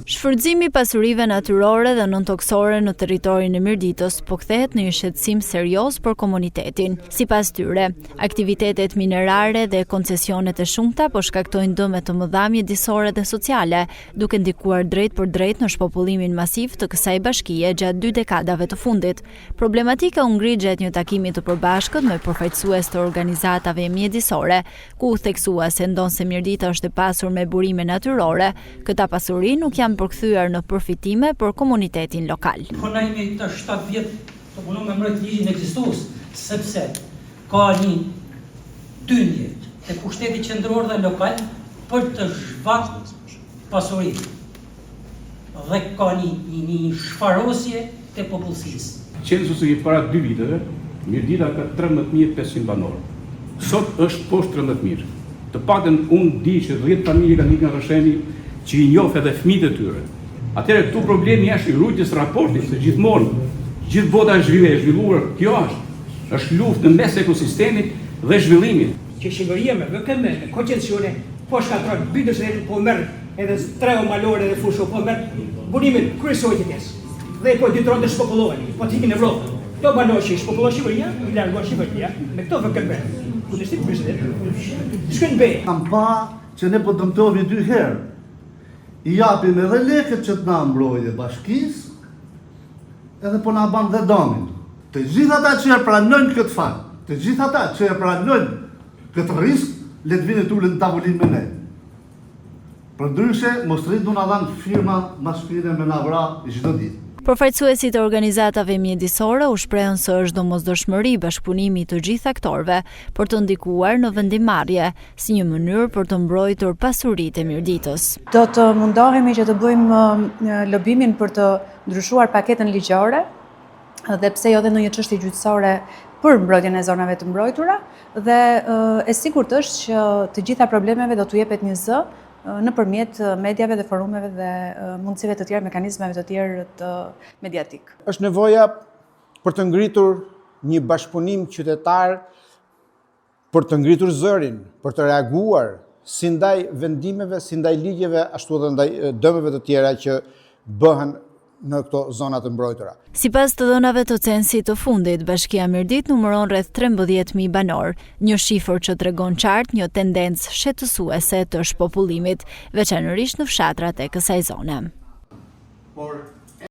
Shfrytëzimi i pasurive natyrore dhe non-toksore në territorin e Mirditës po kthehet në një shqetësim serioz për komunitetin. Sipas tyre, aktivitetet minerare dhe koncesionet e shumta po shkaktojnë dëme të mëdha mjedisore dhe sociale, duke ndikuar drejt për drejt në shpopullimin masiv të kësaj bashkie gjatë 2 dekadave të fundit. Problematika u ngri gjatë një takimi të përbashkët me përfaqësues të organizatave mjedisore, ku u theksua se ndonse Mirdita është e pasur me burime natyrore, këta pasuri nuk janë përkthyer në përfitime për komunitetin lokal. Puna ime të 7 vjet të punoj me mbrojtje ligjin ekzistues, sepse ka një dyndje te pushteti qendror dhe lokal për të zhvat pasurinë. Dhe ka një shfarosje te popullsisë. Censusi i para 2 viteve, Mirdita ka 13.500 banorë. Sot është poshtë 13.000. Të paktën unë di që 10 familje kanë ikë nga Rresheni që i njoh edhe fëmijët e tyre. Atëherë këtu problemi është i rrugës raportit, se gjithë bota është zhvilluar, kjo është luftë në mes ekosistemit dhe zhvillimit. Që Shqipëria me VKM, me koncencione, po shkatron bytës dhe po merr edhe trego malore dhe fusho, po merr burimin kryesor të tjes. Dhe po ditron të shpopullohen, po të ikin në Evropë. Këto banorë që shpopullon Shqipëria, i largon Shqipëria me këto VKM. Kundërshtim president. Shkën be. Kam pa që ne po dëmtohemi 2 herë. I japim edhe lekët që të na mbrojë bashkisë, edhe po na ban dhe domin. Të gjithë ata që e pranojnë këtë fakt, të gjithë ata që e pranojnë këtë risk, le të vinë të ulen në tavolinë me ne. Përndryshe, mos rrit du na dhanë firma maskine me na vra çdo ditë. Përfaqësuesit e organizatave mjedisore u shprehën se është domosdoshmëri bashkëpunimi i të gjithë aktorëve për të ndikuar në vendimarrje si një mënyrë për të mbrojtur pasuritë e Mirditës. Do të mundohemi që të bëjmë lobimin për të ndryshuar paketën ligjore dhe pse jo edhe në një çështje gjyqësore për mbrojtjen e zonave të mbrojtura dhe e sigurt është që të gjitha problemeve do t'u jepet një zë nëpërmjet mediave dhe forumeve dhe mundësive të tjera, mekanizmave të tjerë të mediatik. Është nevoja për të ngritur një bashkëpunim qytetar, për të ngritur zërin, për të reaguar si ndaj vendimeve, si ndaj ligjeve, ashtu edhe ndaj dëmeve të tjera që bëhen në këto zona të mbrojtura. Sipas të dhënave të censit të fundit, Bashkia Mirdit numëron rreth 13.000 banor, një shifër që tregon qartë një tendencë shqetësuese të shpopullimit, veçanërisht në fshatrat e kësaj zone.